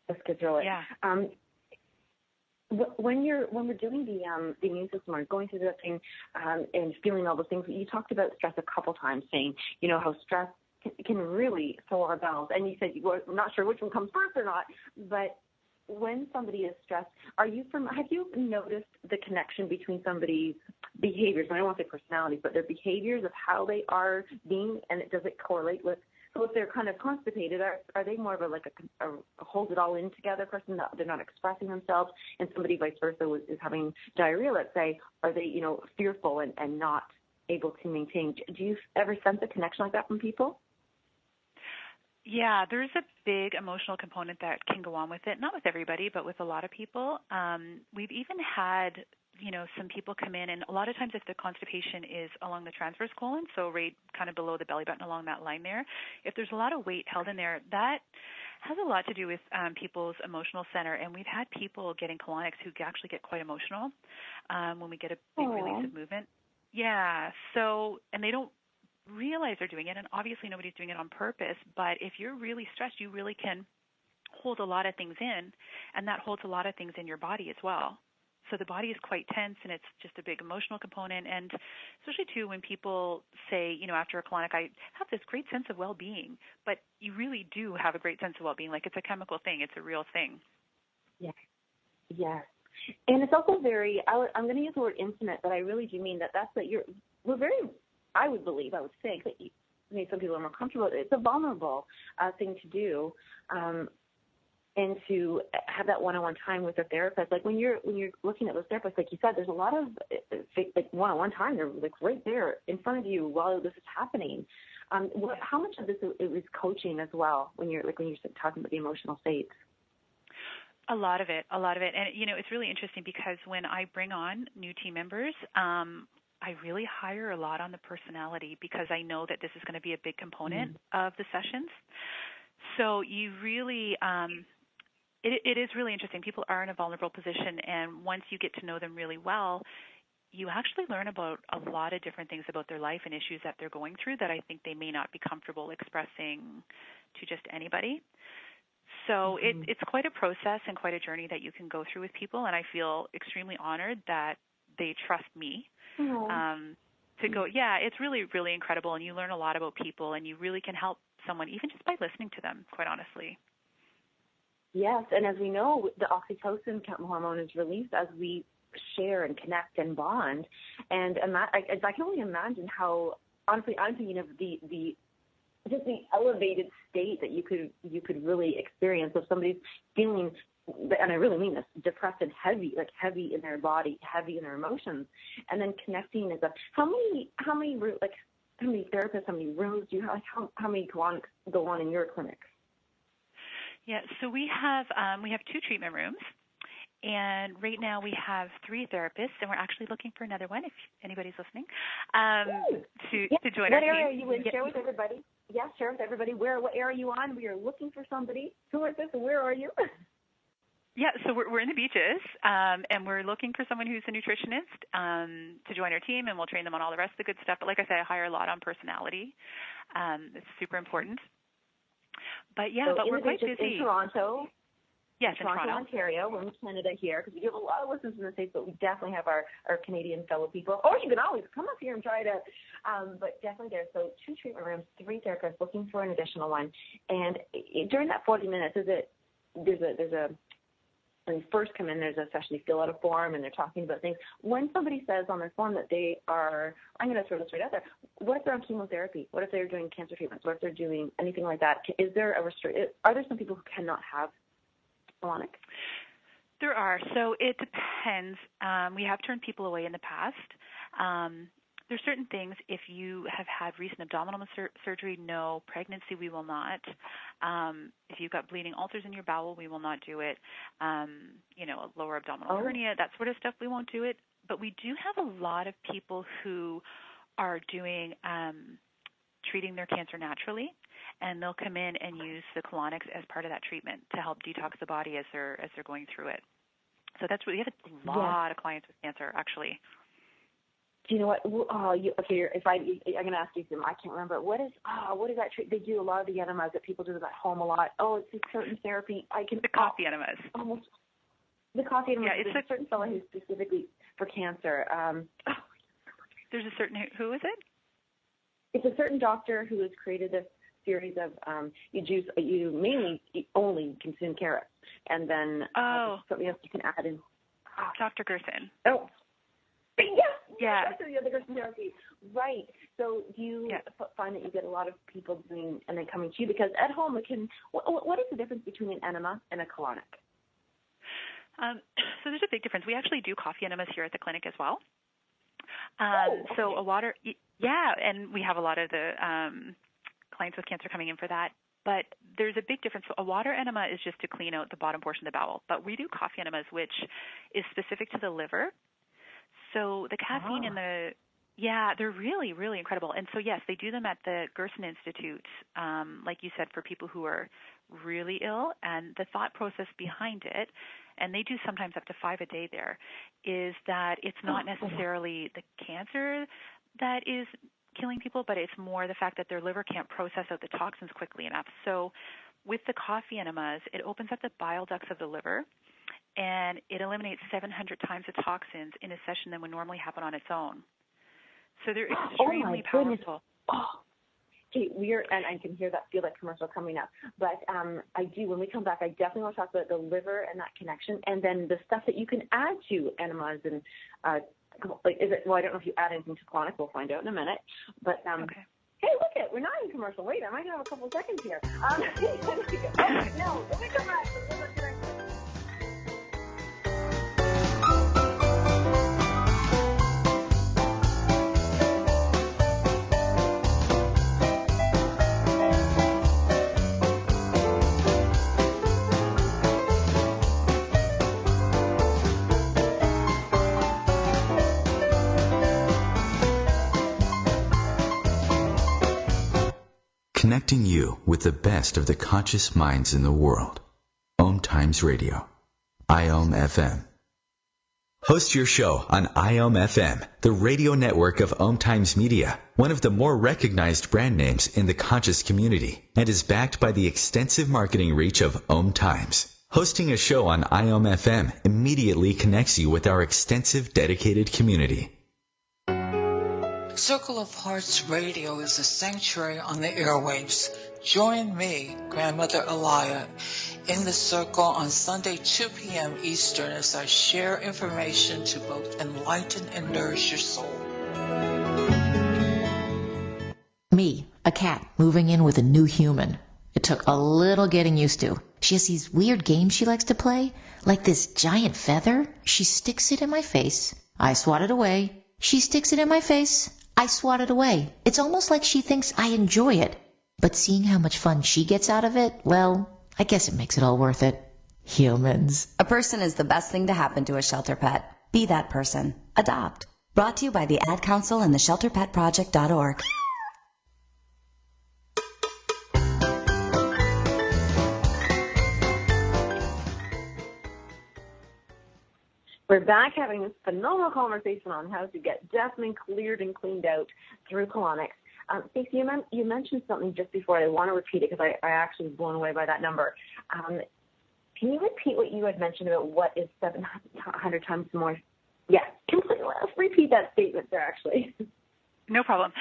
this could throw it. Yeah. When we're doing the immune system or going through that thing and feeling all those things, you talked about stress a couple times, saying, how stress can really throw our bells. And you said you were not sure which one comes first or not, but when somebody is stressed, have you noticed the connection between somebody's behaviors, and I don't want to say personalities, but their behaviors of how they are being, and does it correlate with, so if they're kind of constipated, are they more of a hold it all in together person, that they're not expressing themselves, and somebody vice versa is having diarrhea, let's say, are they, fearful and not able to maintain? Do you ever sense a connection like that from people? Yeah, there's a big emotional component that can go on with it, not with everybody, but with a lot of people. We've even had, some people come in, and a lot of times if the constipation is along the transverse colon, so right kind of below the belly button along that line there, if there's a lot of weight held in there, that has a lot to do with people's emotional center. And we've had people getting colonics who actually get quite emotional when we get a big release of movement. Yeah, so, and they don't realize they're doing it, and obviously nobody's doing it on purpose, but if you're really stressed, you really can hold a lot of things in, and that holds a lot of things in your body as well. So the body is quite tense, and it's just a big emotional component, and especially too when people say, after a colonic, I have this great sense of well-being, but you really do have a great sense of well-being. Like, it's a chemical thing. It's a real thing. Yes. And it's also very, I'm going to use the word intimate, but I really do mean we're very, I would think that maybe some people are more comfortable. It's a vulnerable thing to do, and to have that one-on-one time with a therapist. Like when you're looking at those therapists, like you said, there's a lot of like one-on-one time. They're like right there in front of you while this is happening. How much of this is coaching as well when you're talking about the emotional states? A lot of it. And, it's really interesting because when I bring on new team members, I really hire a lot on the personality because I know that this is going to be a big component of the sessions. So you really, it is really interesting. People are in a vulnerable position, and once you get to know them really well, you actually learn about a lot of different things about their life and issues that they're going through that I think they may not be comfortable expressing to just anybody. So it's quite a process and quite a journey that you can go through with people, and I feel extremely honored that they trust me to go. Yeah, it's really, really incredible, and you learn a lot about people, and you really can help someone even just by listening to them, quite honestly. Yes, and as we know, the oxytocin hormone is released as we share and connect and bond. And I can only imagine how, honestly, I'm thinking of the elevated state that you could really experience if somebody's feeling, and I really mean this, depressed and heavy in their body, heavy in their emotions, and then connecting is how many therapists, how many rooms do you have? How many go on in your clinic? Yeah, so we have 2 treatment rooms, and right now we have 3 therapists, and we're actually looking for another one if anybody's listening to join our team. What area are you in? Share with everybody. Yeah, share with everybody. What area are you on? We are looking for somebody. Who is this, and where are you? Yeah, so we're in the beaches, and we're looking for someone who's a nutritionist to join our team, and we'll train them on all the rest of the good stuff. But like I say, I hire a lot on personality. It's super important. But yeah, so but we're quite busy. In Toronto. Yes, in Toronto, Ontario. We're in Canada here because we have a lot of listeners in the States, but we definitely have our Canadian fellow people. Or you can always come up here and try it out. But definitely there. So 2 treatment rooms, 3 therapists, looking for an additional one. And during that 40 minutes, when you first come in, there's a session, you fill out a form, and they're talking about things. When somebody says on their form that they are, I'm going to throw this right out there, what if they're on chemotherapy? What if they're doing cancer treatments? What if they're doing anything like that? Is there are there some people who cannot have colonic? There are. So it depends. We have turned people away in the past. There's certain things. If you have had recent abdominal surgery, no. Pregnancy, we will not. If you've got bleeding ulcers in your bowel, we will not do it. A lower abdominal hernia, that sort of stuff, we won't do it. But we do have a lot of people who are doing treating their cancer naturally, and they'll come in and use the colonics as part of that treatment to help detox the body as they're going through it. So that's what we have a lot of clients with cancer, actually. Do you know what? I'm going to ask you some. I can't remember. What is that treatment? They do a lot of the enemas that people do at home a lot. Oh, it's a certain therapy. The coffee enemas. Almost. The coffee enemas. Yeah, There's a certain fellow who's specifically for cancer. There's a certain, who is it? It's a certain doctor who has created this series of you mainly only consume carrots, and then something else you can add in. Dr. Gerson. Oh. Yeah. The Gerson therapy. Right. So do you find that you get a lot of people doing and then coming to you? Because at home, what is the difference between an enema and a colonic? So there's a big difference. We actually do coffee enemas here at the clinic as well. So a water, and we have a lot of the clients with cancer coming in for that. But there's a big difference. So a water enema is just to clean out the bottom portion of the bowel. But we do coffee enemas, which is specific to the liver. So the caffeine and they're really, really incredible. And so, yes, they do them at the Gerson Institute, like you said, for people who are really ill. And the thought process behind it, and they do sometimes up to 5 a day there, is that it's not necessarily the cancer that is killing people, but it's more the fact that their liver can't process out the toxins quickly enough. So with the coffee enemas, it opens up the bile ducts of the liver, and it eliminates 700 times the toxins in a session that would normally happen on its own. So they're extremely powerful. Okay, and I can feel that commercial coming up. But I do, when we come back, I definitely want to talk about the liver and that connection, and then the stuff that you can add to enemas and I don't know if you add anything to colonic. We'll find out in a minute. But hey, look we're not in commercial. Wait, I might have a couple of seconds here. No, let me come back. Connecting you with the best of the conscious minds in the world. OMTimes Radio. IOM FM. Host your show on IOM FM, the radio network of OMTimes Media, one of the more recognized brand names in the conscious community, and is backed by the extensive marketing reach of OMTimes. Hosting a show on IOM FM immediately connects you with our extensive dedicated community. Circle of Hearts Radio is a sanctuary on the airwaves. Join me, Grandmother Elia, in the circle on Sunday, 2 p.m. Eastern as I share information to both enlighten and nourish your soul. Me, a cat, moving in with a new human. It took a little getting used to. She has these weird games she likes to play, like this giant feather. She sticks it in my face. I swat it away. She sticks it in my face. I swat it away. It's almost like she thinks I enjoy it. But seeing how much fun she gets out of it, well, I guess it makes it all worth it. Humans. A person is the best thing to happen to a shelter pet. Be that person. Adopt. Brought to you by the Ad Council and the ShelterPetProject.org. We're back having this phenomenal conversation on how to get deafening cleared and cleaned out through colonics. Stacey, you mentioned something just before. I want to repeat it because I actually was blown away by that number. Can you repeat what you had mentioned about what is 700 times more? Yes, completely. Let's repeat that statement there, actually. No problem.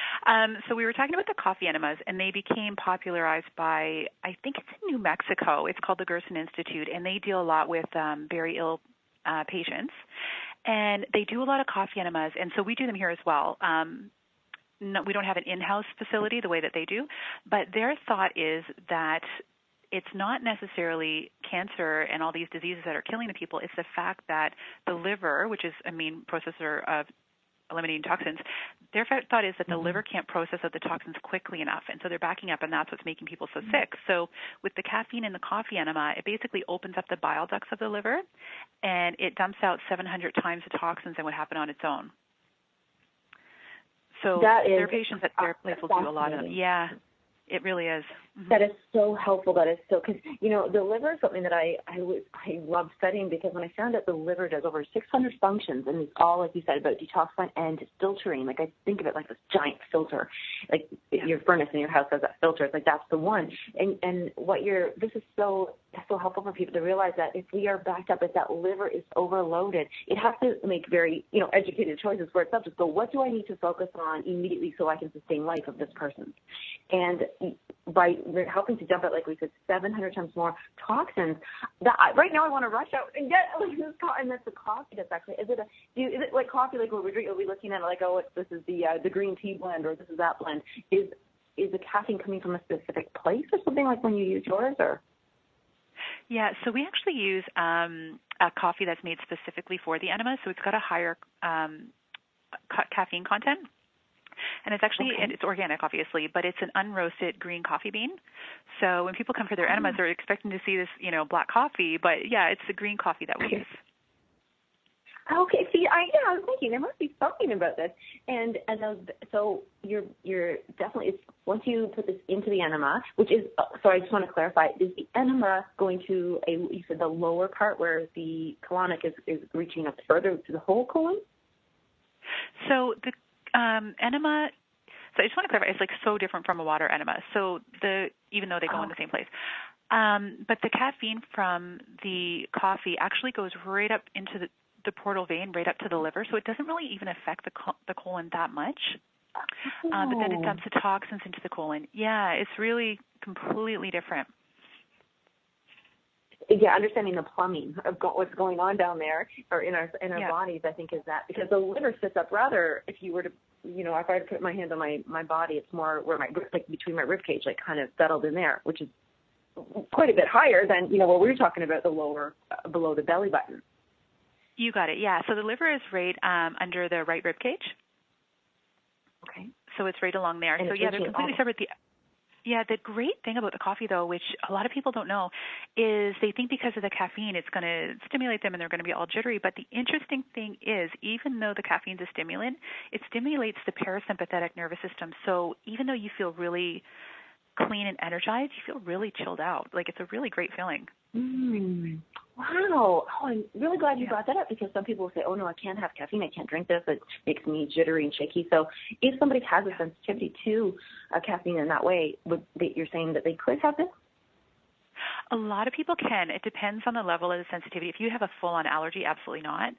So we were talking about the coffee enemas, and they became popularized by, I think it's in New Mexico. It's called the Gerson Institute, and they deal a lot with very ill patients. And they do a lot of coffee enemas, and so we do them here as well. No, we don't have an in-house facility the way that they do, but their thought is that it's not necessarily cancer and all these diseases that are killing the people. It's the fact that the liver, which is a main processor of eliminating toxins, their thought is that the liver can't process out the toxins quickly enough, and so they're backing up, and that's what's making people so sick. So with the caffeine in the coffee enema, it basically opens up the bile ducts of the liver, and it dumps out 700 times the toxins than would happen on its own. So their patients at their place will do a lot of them. Yeah, it really is. Mm-hmm. That is so helpful. That is so, because, you know, the liver is something that I love studying, because when I found out the liver does over 600 functions, and it's all, like you said, about detoxifying and filtering. Like, I think of it like this giant filter. Like, your furnace in your house has that filter. It's like, that's the one. And this is so helpful for people to realize that if we are backed up, if that liver is overloaded, it has to make very, educated choices for itself. Just go, what do I need to focus on immediately so I can sustain life of this person? And by helping to dump out, like we said, 700 times more toxins, right now I want to rush out and get this coffee, and that's the coffee that's actually, is it like coffee, like what we're drinking, are we looking at it like, this is the green tea blend, or this is that blend? Is the caffeine coming from a specific place or something, like when you use yours, or? Yeah, so we actually use a coffee that's made specifically for the enema, so it's got a higher caffeine content. And it's actually, it's organic, obviously, but it's an unroasted green coffee bean. So when people come for their enemas, they're expecting to see this, black coffee, but yeah, it's the green coffee that we use. Okay, see, I was thinking there must be something about this, and so you're definitely, once you put this into the enema, which is, so I just want to clarify, is the enema going to you said the lower part where the colonic is reaching up further to the whole colon? So the enema, so I just want to clarify, it's like so different from a water enema. So even though they go in the same place. But the caffeine from the coffee actually goes right up into the portal vein, right up to the liver. So it doesn't really even affect the colon that much. But then it dumps the toxins into the colon. Yeah, it's really completely different. Yeah, understanding the plumbing of what's going on down there, or in our bodies, I think, is that, because the liver sits up rather, if you were to, if I were to put my hand on my body, it's more where between my rib cage, like kind of settled in there, which is quite a bit higher than, what we were talking about, the lower, below the belly button. You got it, yeah. So the liver is right under the right rib cage. Okay. So it's right along there. And so, yeah, they're completely separate. The great thing about the coffee, though, which a lot of people don't know, is they think because of the caffeine it's going to stimulate them and they're going to be all jittery. But the interesting thing is, even though the caffeine's a stimulant, it stimulates the parasympathetic nervous system. So even though you feel really clean and energized, you feel really chilled out. Like, it's a really great feeling. Wow. Oh, I'm really glad you brought that up, because some people will say, oh, no, I can't have caffeine. I can't drink this. It makes me jittery and shaky. So if somebody has a sensitivity to caffeine in that way, you're saying that they could have this? A lot of people can. It depends on the level of the sensitivity. If you have a full-on allergy, absolutely not.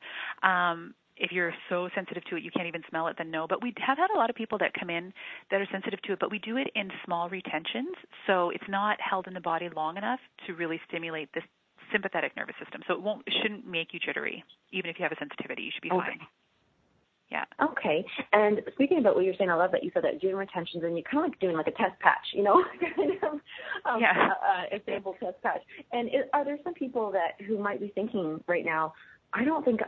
If you're so sensitive to it you can't even smell it, then no. But we have had a lot of people that come in that are sensitive to it, but we do it in small retentions, so it's not held in the body long enough to really stimulate this sympathetic nervous system. So it shouldn't make you jittery. Even if you have a sensitivity, you should be fine. Yeah. Okay. And speaking about what you're saying, I love that you said that doing retentions, and you're kind of like doing like a test patch, a sample test patch. And are there some people who might be thinking right now, I don't think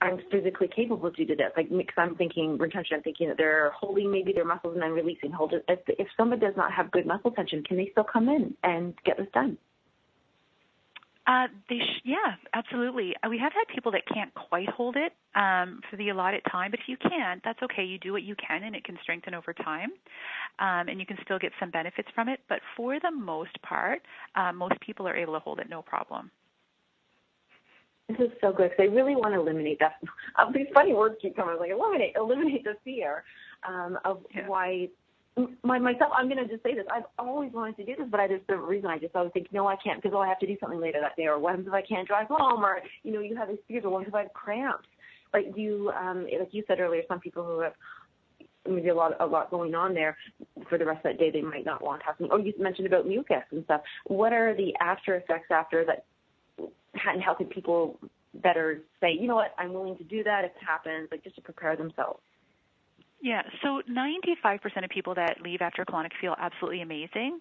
I'm physically capable to do this? Like, because I'm thinking retention, I'm thinking that they're holding maybe their muscles and then releasing. If somebody does not have good muscle tension, can they still come in and get this done? Yeah, absolutely. We have had people that can't quite hold it for the allotted time, but if you can, that's okay. You do what you can, and it can strengthen over time, and you can still get some benefits from it. But for the most part, most people are able to hold it no problem. This is so good because I really want to eliminate that. These funny words keep coming. Like eliminate the fear of why. Myself, I'm going to just say this. I've always wanted to do this, but there's the reason I just always think, no, I can't because I have to do something later that day, or what happens if I can't drive home, or you have these fears, or what if I have cramps? Like like you said earlier, some people who have maybe a lot going on there for the rest of that day, they might not want to have something. Or you mentioned about mucus and stuff. What are the after effects after that? And how can people better say, you know what, I'm willing to do that if it happens, like just to prepare themselves? Yeah, so 95% of people that leave after colonic feel absolutely amazing,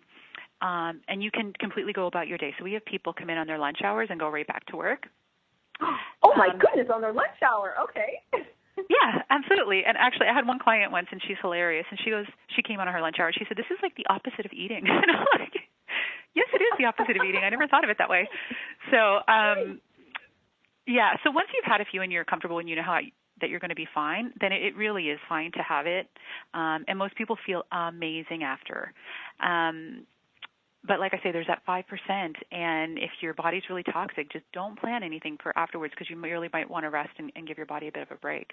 and you can completely go about your day. So we have people come in on their lunch hours and go right back to work. Oh, my goodness, on their lunch hour. Okay. Yeah, absolutely. And actually, I had one client once, and she's hilarious, and she came on her lunch hour, and she said, this is like the opposite of eating. And I'm like, yes, it is the opposite of eating. I never thought of it that way. So, yeah, so once you've had a few and you're comfortable and you know that you're going to be fine, then it really is fine to have it. And most people feel amazing after. But like I say, there's that 5%. And if your body's really toxic, just don't plan anything for afterwards because you really might want to rest and give your body a bit of a break.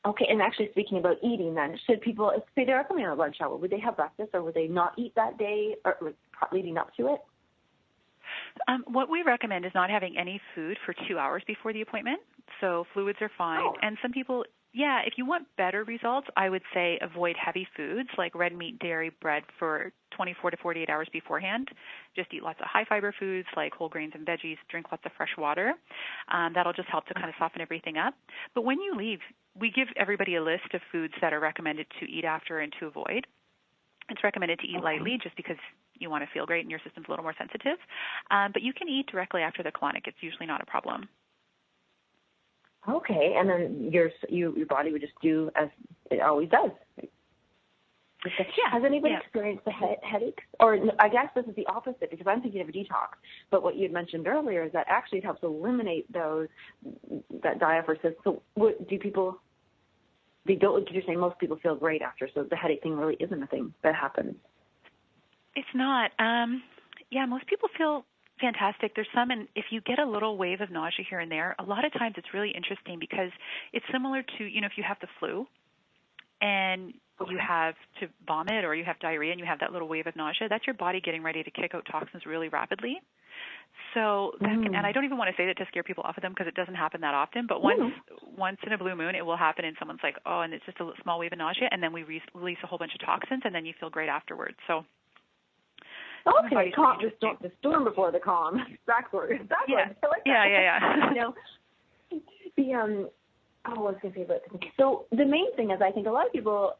Okay, and actually speaking about eating then, should people, say they're coming on a lunch hour, would they have breakfast or would they not eat that day or leading up to it? What we recommend is not having any food for 2 hours before the appointment. So fluids are fine. Oh. And some people, if you want better results, I would say avoid heavy foods like red meat, dairy, bread for 24 to 48 hours beforehand. Just eat lots of high-fiber foods like whole grains and veggies, drink lots of fresh water. That'll just help to kind of soften everything up. But when you leave, we give everybody a list of foods that are recommended to eat after and to avoid. It's recommended to eat lightly just because you want to feel great and your system's a little more sensitive. But you can eat directly after the colonic. It's usually not a problem. Okay, and then your body would just do as it always does. Has anybody experienced the headaches? Or I guess this is the opposite because I'm thinking of a detox. But what you had mentioned earlier is that actually it helps eliminate that diaphoresis. So do people? They don't. You're saying most people feel great after, so the headache thing really isn't a thing that happens. It's not. Most people feel fantastic. There's some, and if you get a little wave of nausea here and there, a lot of times it's really interesting because it's similar to, if you have the flu and you have to vomit or you have diarrhea and you have that little wave of nausea, that's your body getting ready to kick out toxins really rapidly. So, and I don't even want to say that to scare people off of them because it doesn't happen that often, but once in a blue moon it will happen and someone's like, oh, and it's just a small wave of nausea, and then we release a whole bunch of toxins and then you feel great afterwards. So, okay, the storm before the calm. Backwards. Yeah. I like that. I was going to say about this. So the main thing is I think a lot of people,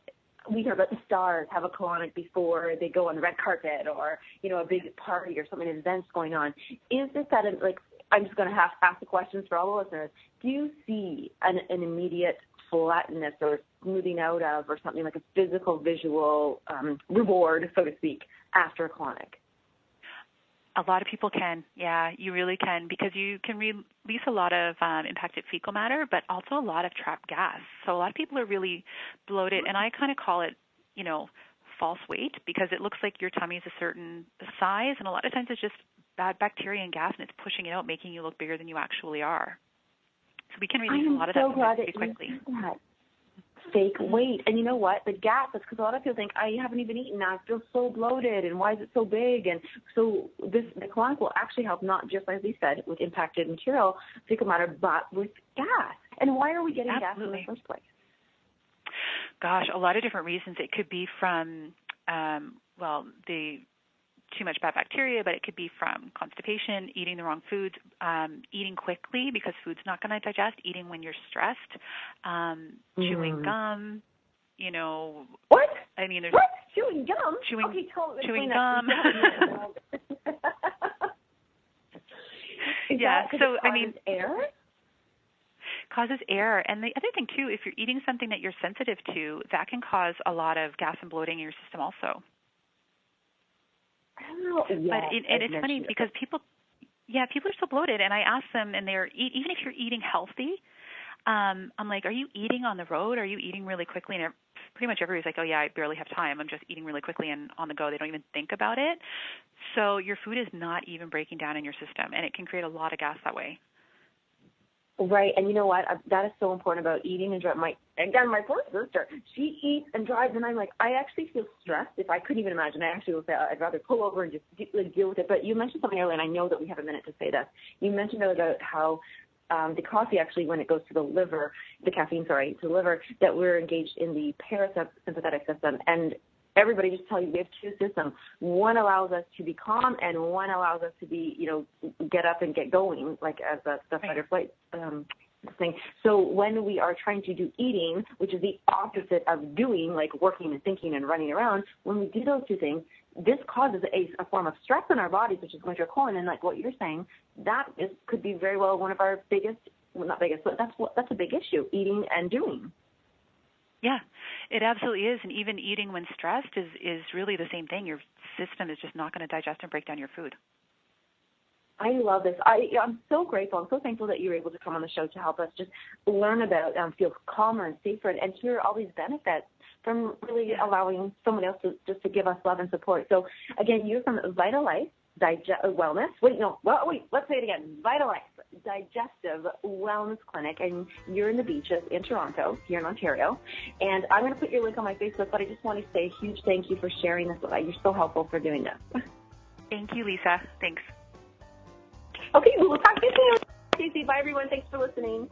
we hear about the stars have a colonic before they go on the red carpet or, a big party or something, an event's going on. Is this I'm just going to have to ask the questions for all the listeners. Do you see an immediate flatness or smoothing out of or something like a physical, visual reward, so to speak, after a colonic? A lot of people can. Yeah, you really can because you can release a lot of impacted fecal matter, but also a lot of trapped gas. So a lot of people are really bloated, and I kind of call it, false weight because it looks like your tummy is a certain size, and a lot of times it's just bad bacteria and gas, and it's pushing it out, making you look bigger than you actually are. So we can release a lot of that pretty quickly. Fake weight. And you know what? The gas is because a lot of people think, I haven't even eaten now. I feel so bloated, and why is it so big? And so the colonic will actually help not just, as we said, with impacted material, fecal matter, but with gas. And why are we getting gas in the first place? Gosh, a lot of different reasons. It could be from, the too much bad bacteria, but it could be from constipation, eating the wrong foods, eating quickly because food's not going to digest, eating when you're stressed, chewing gum, What? I mean, there's... What? Chewing gum? Chewing gum. So, air? Causes air. And the other thing, too, if you're eating something that you're sensitive to, that can cause a lot of gas and bloating in your system also. It's funny because people are so bloated, and I ask them, and even if you're eating healthy, I'm like, are you eating on the road? Are you eating really quickly? And pretty much everybody's like, oh yeah, I barely have time. I'm just eating really quickly and on the go. They don't even think about it. So your food is not even breaking down in your system, and it can create a lot of gas that way. Right, and you know what? That is so important about eating and driving. My poor sister, she eats and drives, and I'm like, I actually feel stressed. If I couldn't even imagine, I actually would say I'd rather pull over and just deal with it. But you mentioned something earlier, and I know that we have a minute to say this. You mentioned about how the coffee actually, when it goes to the liver, the caffeine, to the liver, that we're engaged in the parasympathetic system. And everybody just tell you we have two systems. One allows us to be calm, and one allows us to be, get up and get going, like as the fight or flight thing. So when we are trying to do eating, which is the opposite of doing, like working and thinking and running around, when we do those two things, this causes a form of stress in our bodies, which is going to our colon. And like what you're saying, could be very well one of our biggest, well, not biggest, but that's a big issue, eating and doing. Yeah, it absolutely is. And even eating when stressed is really the same thing. Your system is just not going to digest and break down your food. I love this. I'm so grateful. I'm so thankful that you were able to come on the show to help us just learn about, feel calmer and safer, and hear all these benefits from really allowing someone else to give us love and support. So, again, you're from Vitalife Wellness. Let's say it again. Vitalife Digestive Wellness Clinic, and you're in the Beaches in Toronto, here in Ontario. And I'm going to put your link on my Facebook, but I just want to say a huge thank you for sharing this with us. You're so helpful for doing this. Thank you, Lisa. Thanks. Okay, we'll talk to you soon. Stacey, bye, everyone. Thanks for listening.